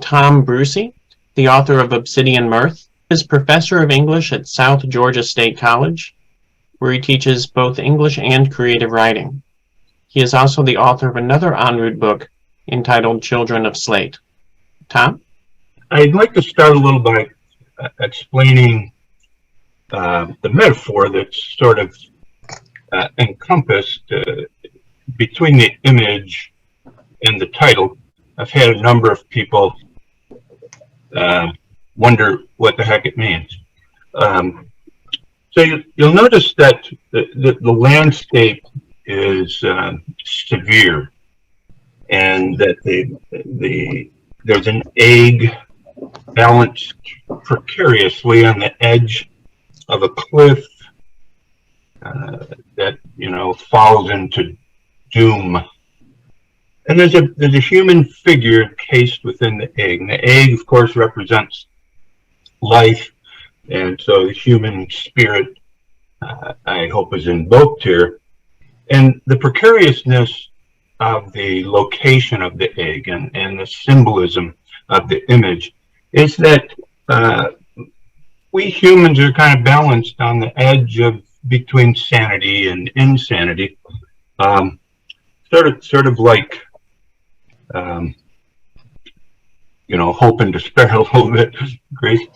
Thom Brucie, the author of Obsidian Mirth, is professor of English at South Georgia State College, where he teaches both English and creative writing. He is also the author of another en route book entitled Children of Slate. Thom? I'd like to start a little by explaining the metaphor that's sort of encompassed between the image and the title. I've had a number of people wonder what the heck it means. So you'll notice that the landscape is severe, and that there's an egg balanced precariously on the edge of a cliff that falls into doom. And there's a human figure encased within the egg. And the egg, of course, represents life, and so the human spirit, I hope, is invoked here. And the precariousness of the location of the egg and the symbolism of the image is that we humans are kind of balanced on the edge of between sanity and insanity, sort of like hope and despair a little bit, Grace.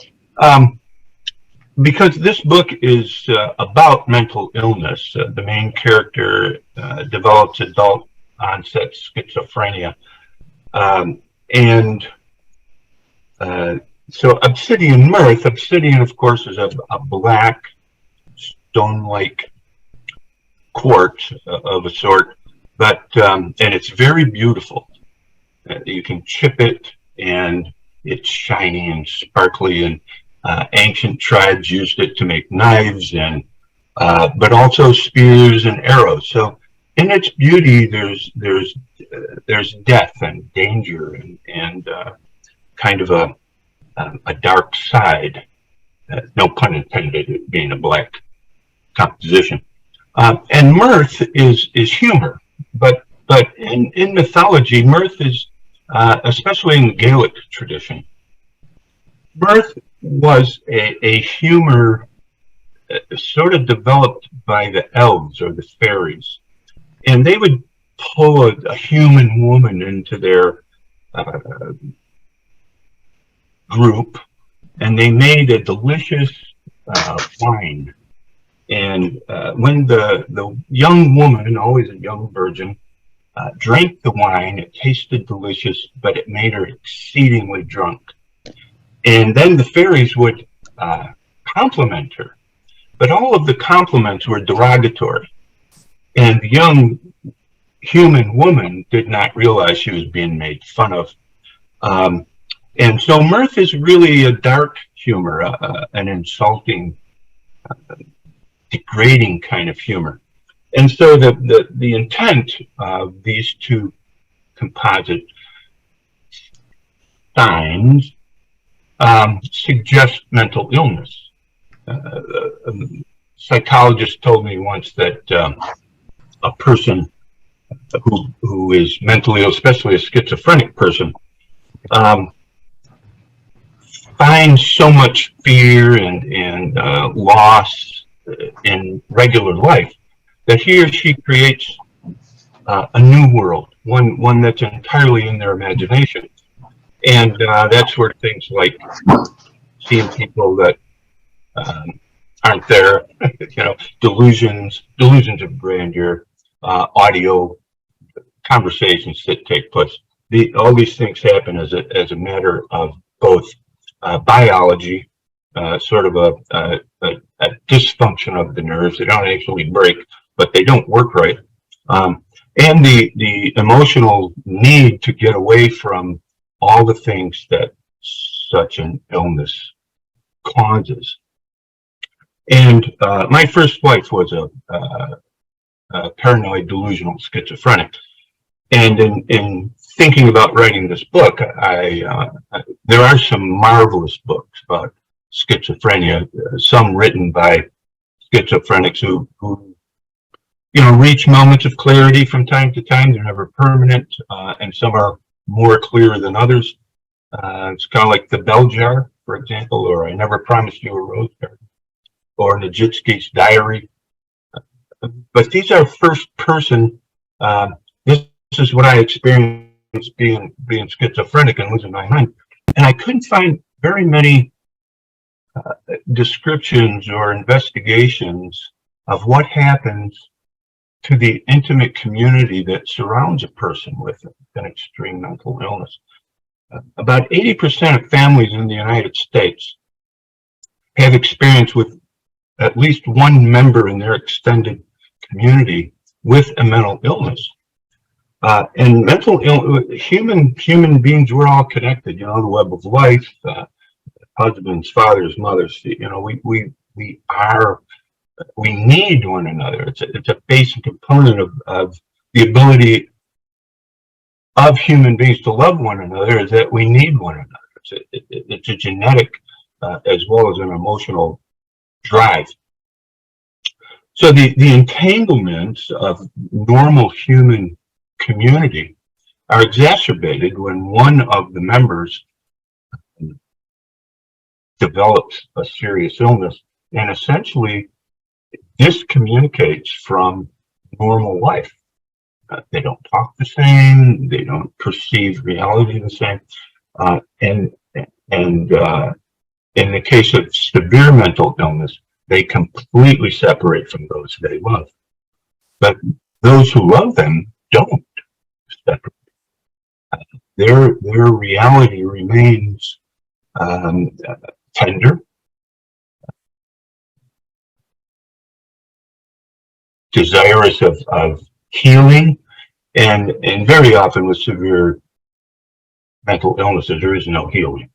Because this book is about mental illness. The main character develops adult onset schizophrenia. So Obsidian Mirth, Obsidian, of course, is a black stone-like quartz of a sort, but and it's very beautiful. You can chip it, and it's shiny and sparkly, and ancient tribes used it to make knives, and but also spears and arrows. So in its beauty, there's death and danger and kind of a dark side. No pun intended, it being a black composition. And mirth is humor, but in mythology, mirth is especially in the Gaelic tradition. Mirth was a humor sort of developed by the elves or the fairies, and they would pull a human woman into their group, and they made a delicious wine. And when the young woman, always a young virgin, drank the wine, it tasted delicious, but it made her exceedingly drunk. And then the fairies would compliment her, but all of the compliments were derogatory. And the young human woman did not realize she was being made fun of. And so mirth is really a dark humor, an insulting, degrading kind of humor. And so the intent of these two composite signs suggest mental illness. A psychologist told me once that a person who is mentally ill, especially a schizophrenic person, finds so much fear and loss in regular life that he or she creates a new world, one that's entirely in their imagination. And that's where things like seeing people that aren't there, delusions of grandeur, audio conversations that take place. All these things happen as a matter of both biology, sort of a dysfunction of the nerves. They don't actually break, but they don't work right. And the emotional need to get away from all the things that such an illness causes. And my first wife was a paranoid delusional schizophrenic. And in thinking about writing this book, there are some marvelous books about schizophrenia, some written by schizophrenics who reach moments of clarity from time to time. They're never permanent, and some are more clear than others. It's kind of like the bell jar, for example, or I never promised you a rose garden, or Najitsky's diary. But these are first person. This is what I experienced being schizophrenic and losing my mind, and I couldn't find very many descriptions or investigations of what happens to the intimate community that surrounds a person with an extreme mental illness. About 80% of families in the United States have experience with at least one member in their extended community with a mental illness. And mental illness, human beings, we're all connected, the web of life, husbands, fathers, mothers, we need one another. It's a basic component of the ability of human beings to love one another, is that we need one another. It's a genetic as well as an emotional drive. So the entanglements of normal human community are exacerbated when one of the members develops a serious illness and essentially discommunicates from normal life. They don't talk the same. They don't perceive reality the same. And in the case of severe mental illness, they completely separate from those they love. But those who love them don't separate. Their reality remains tender, desirous of healing, and very often with severe mental illnesses, there is no healing.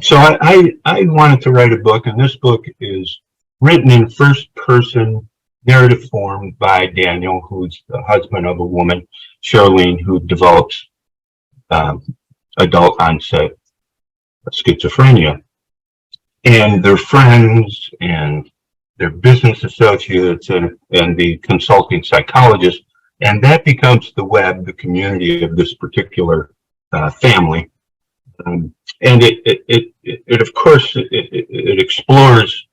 So I wanted to write a book, and this book is written in first person narrative form by Daniel, who's the husband of a woman, Charlene, who develops adult onset schizophrenia. And their friends and their business associates and the consulting psychologist, and that becomes the web, the community of this particular family. And it of course, it explores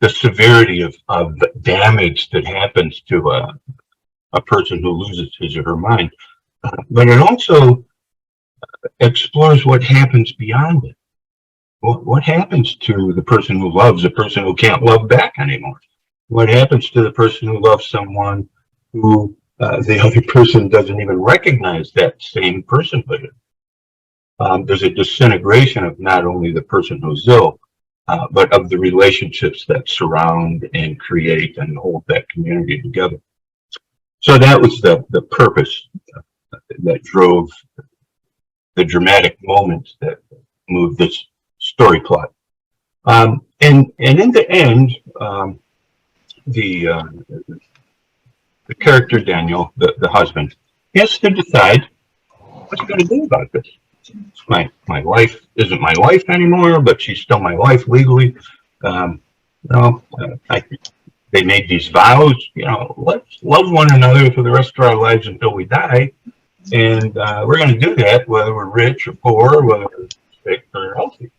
the severity of the damage that happens to a person who loses his or her mind. But it also explores what happens beyond it. What happens to the person who loves a person who can't love back anymore? What happens to the person who loves someone who the other person doesn't even recognize that same personhood? There's a disintegration of not only the person who's ill, but of the relationships that surround and create and hold that community together. So that was the purpose that drove the dramatic moments that moved this story plot. And in the end, the character Daniel, the husband, he has to decide what's he going to do about this. My wife isn't my wife anymore, but she's still my wife legally. They made these vows. Let's love one another for the rest of our lives until we die, and we're going to do that whether we're rich or poor, whether we're sick or healthy,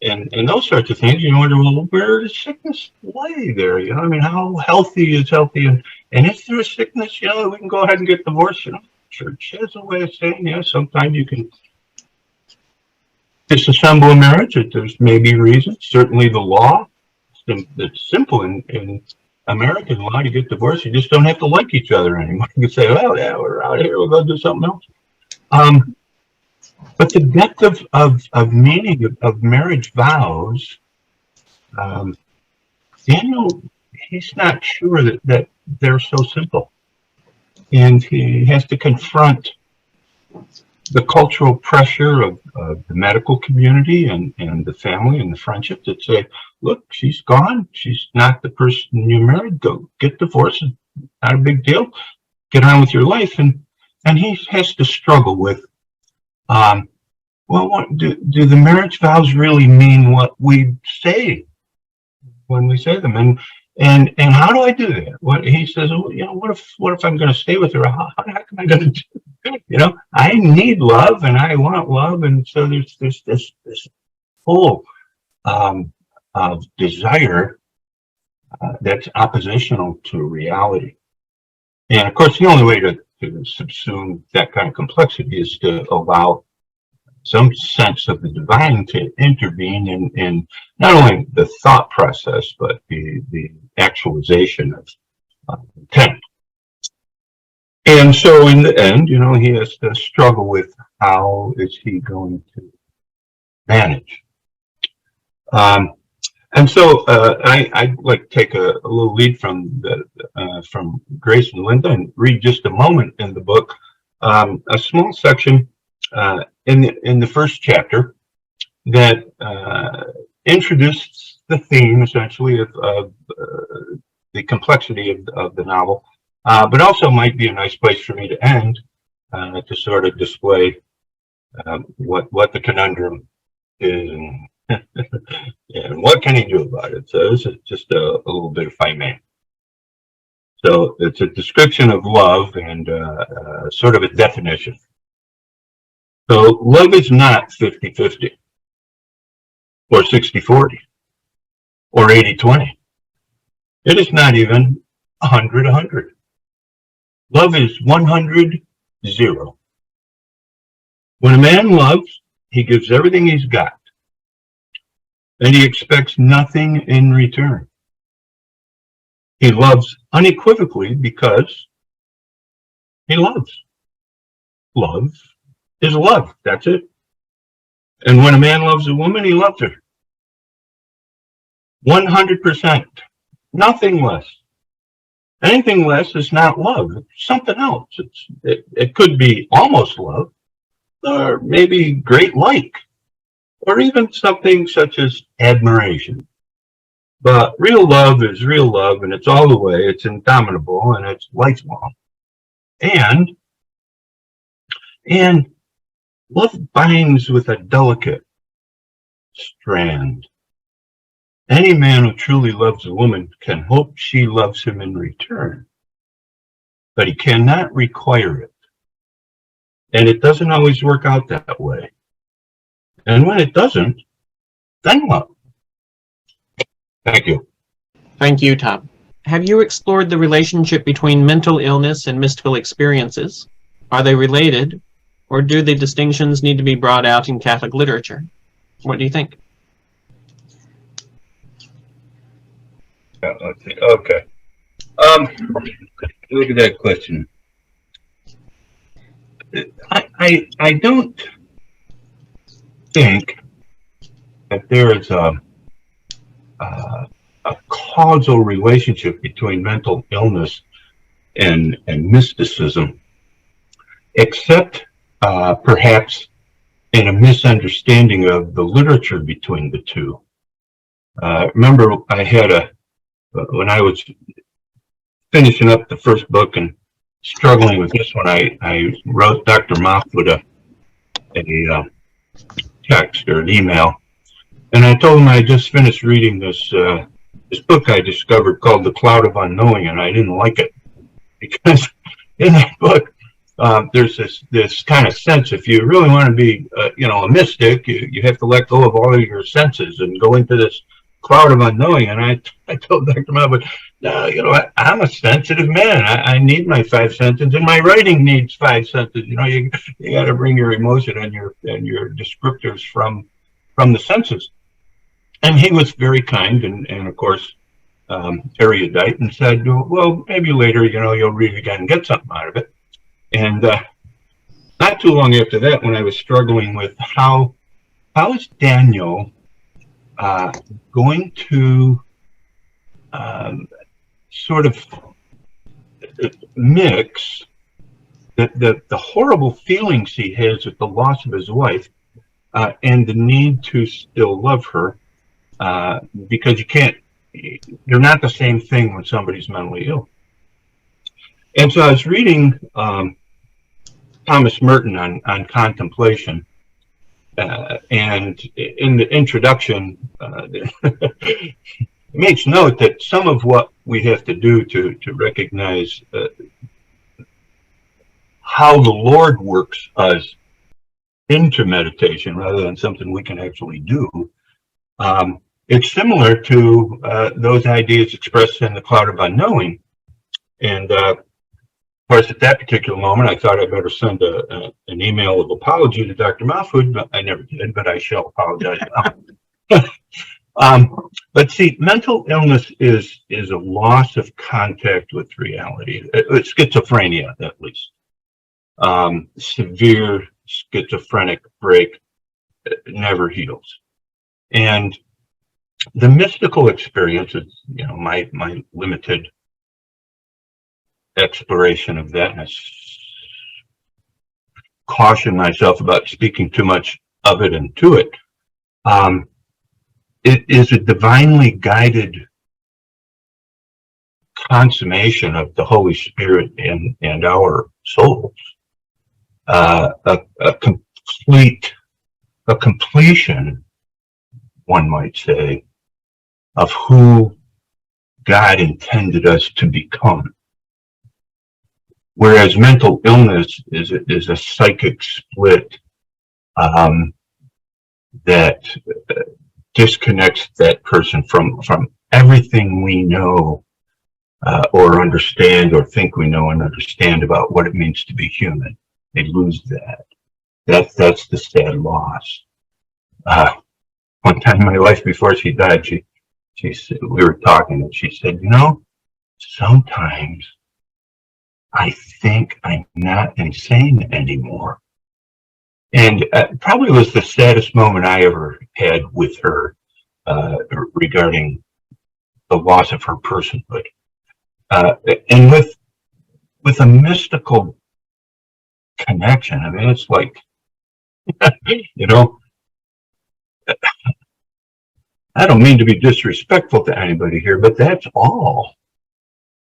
and those sorts of things. You wonder, well, where does sickness lay there? How healthy is healthy, and if there's sickness, we can go ahead and get divorced. Church has a way of saying, sometimes you can disassemble a marriage if there's maybe reasons. Certainly the law, it's simple in American law to get divorced. You just don't have to like each other anymore. You can say, well, yeah, we're out here, we're going to do something else. But the depth of meaning of marriage vows, Daniel, he's not sure that they're so simple. And he has to confront the cultural pressure of the medical community and the family and the friendships that say, look, she's gone. She's not the person you married. Go get divorced. Not a big deal. Get on with your life. And he has to struggle with, what do the marriage vows really mean what we say when we say them? And how do I do that? What he says, well, what if I'm going to stay with her? How the heck am I going to do it? I need love and I want love, and so there's this pull of desire that's oppositional to reality. And of course, the only way to subsume that kind of complexity is to allow some sense of the divine to intervene in not only the thought process, but the actualization of intent. And so in the end, he has to struggle with how is he going to manage. And so I'd like to take a little lead from Grace and Linda and read just a moment in the book, a small section in the first chapter that introduced the theme, essentially, of the complexity of the novel, but also might be a nice place for me to end to sort of display what the conundrum is and what can he do about it. So this is just a little bit, if I may. So it's a description of love and sort of a definition. So love is not 50-50 or 60-40 or 80-20. It is not even 100-100. Love is 100-0. When a man loves, he gives everything he's got, and he expects nothing in return. He loves unequivocally because he loves. Love is love. That's it. And when a man loves a woman, he loves her. 100%. Nothing less. Anything less is not love. It's something else. It could be almost love, or maybe great like, or even something such as admiration. But real love is real love, and it's all the way. It's indomitable, and it's lifelong. And love binds with a delicate strand. Any man who truly loves a woman can hope she loves him in return, but he cannot require it. And it doesn't always work out that way. And when it doesn't, then what? Thank you. Thank you, Thom. Have you explored the relationship between mental illness and mystical experiences? Are they related, or do the distinctions need to be brought out in Catholic literature? What do you think? Let's see. Okay. Look at that question. I don't think that there is a causal relationship between mental illness and mysticism, except perhaps in a misunderstanding of the literature between the two. Remember, I had when I was finishing up the first book and struggling with this one, I wrote Dr. Moff with a text or an email, and I told him I just finished reading this book I discovered called The Cloud of Unknowing, and I didn't like it because in that book there's this kind of sense, if you really want to be a mystic, you have to let go of all of your senses and go into this cloud of unknowing. And I told Dr. Moff, no, I'm a sensitive man. I need my 5 senses, and my writing needs 5 senses. You got to bring your emotion and your descriptors from the senses. And he was very kind and of course erudite, and said, well, maybe later you'll read it again and get something out of it. And not too long after that, when I was struggling with how is Daniel going to sort of mix the horrible feelings he has at the loss of his wife and the need to still love her, because you're not the same thing when somebody's mentally ill. And so I was reading Thomas Merton on contemplation, and in the introduction, makes note that some of what we have to do to recognize how the Lord works us into meditation rather than something we can actually do. It's similar to those ideas expressed in The Cloud of Unknowing. And of course, at that particular moment, I thought I'd better send an email of apology to Dr. Mahfood, but I never did, but I shall apologize now. But see, mental illness is a loss of contact with reality. It's schizophrenia, at least. Severe schizophrenic break never heals. And the mystical experiences, you know, my limited exploration of that, and I caution myself about speaking too much of it and to it. It is a divinely guided consummation of the Holy Spirit and our souls. A completion, one might say, of who God intended us to become. Whereas mental illness is a psychic split that disconnects that person from everything we know or understand or think we know and understand about what it means to be human. They lose that. That's the sad loss. One time in my life before she died, she said, we were talking, and she said, you know, sometimes I think I'm not insane anymore. And probably was the saddest moment I ever had with her regarding the loss of her personhood. And with a mystical connection, I mean, it's like, you know, I don't mean to be disrespectful to anybody here, but that's all.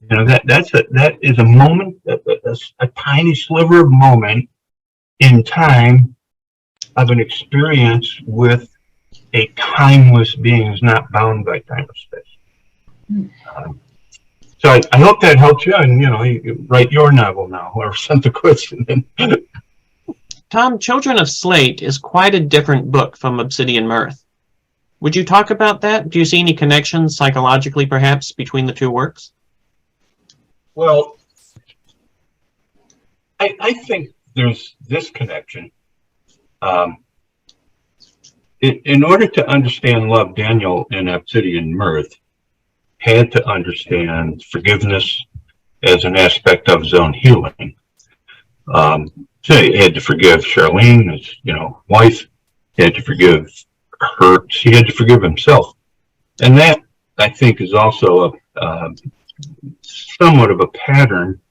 You know, that is a moment, a tiny sliver of moment in time of an experience with a timeless being who's not bound by time or space. So I hope that helps you, and, you know, you write your novel now, or send the question in. Thom, Children of Slate is quite a different book from Obsidian Mirth. Would you talk about that? Do you see any connections, psychologically perhaps, between the two works? Well, I think there's this connection. In order to understand love, Daniel in Obsidian Mirth had to understand forgiveness as an aspect of his own healing. So he had to forgive Charlene, his, you know, wife. He had to forgive her. He had to forgive himself, and that, I think, is also a somewhat of a pattern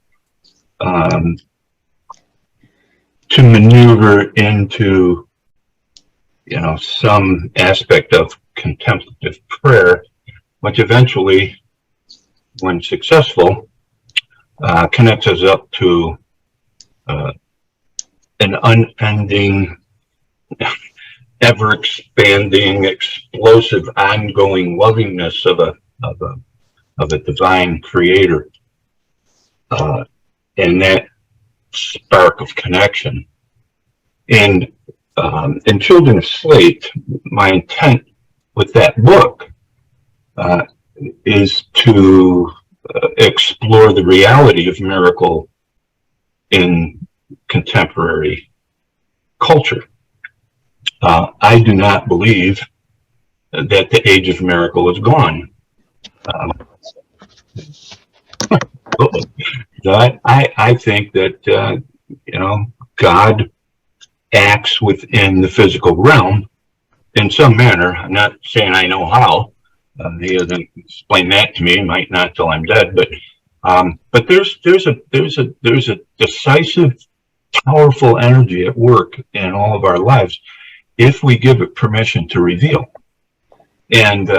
to maneuver into, you know, some aspect of contemplative prayer, which eventually, when successful, connects us up to an unending, ever-expanding, explosive, ongoing lovingness of a divine creator, and that spark of connection. And in Children of Slate, my intent with that book is to explore the reality of miracle in contemporary culture. I do not believe that the age of miracle is gone. I think that, you know, God acts within the physical realm in some manner. I'm not saying I know how. He doesn't explain that to me. Might not till I'm dead. But there's a decisive, powerful energy at work in all of our lives if we give it permission to reveal. And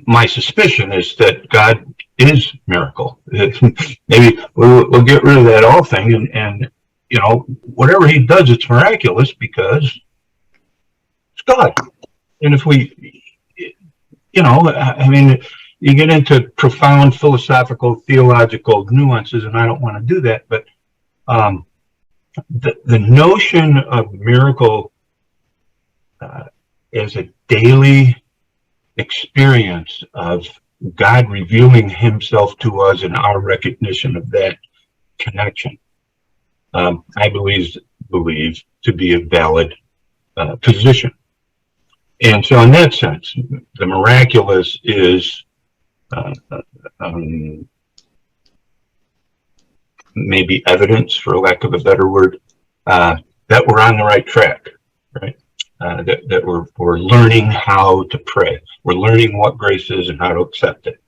my suspicion is that God is miracle. Maybe we'll get rid of that all thing, and you know, whatever he does, it's miraculous because it's God. And if we, you know, I mean, you get into profound philosophical, theological nuances, and I don't want to do that, but the notion of miracle as a daily experience of God revealing himself to us and our recognition of that connection, I believe to be a valid position. And so in that sense, the miraculous is maybe evidence, for lack of a better word, that we're on the right track, right? That we're learning how to pray. We're learning what grace is and how to accept it.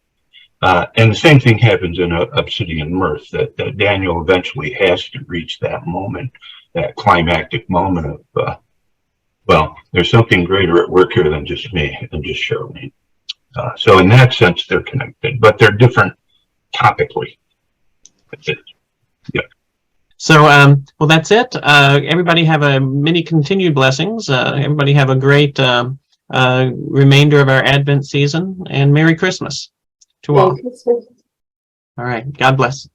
And the same thing happens in Obsidian Mirth, that Daniel eventually has to reach that moment, that climactic moment of, well, there's something greater at work here than just me and just Charlene. So in that sense, they're connected, but they're different topically. That's it. Yeah. So, well, that's it. Everybody have many continued blessings. Everybody have a great remainder of our Advent season, and Merry Christmas to all. Merry Christmas. All right. God bless.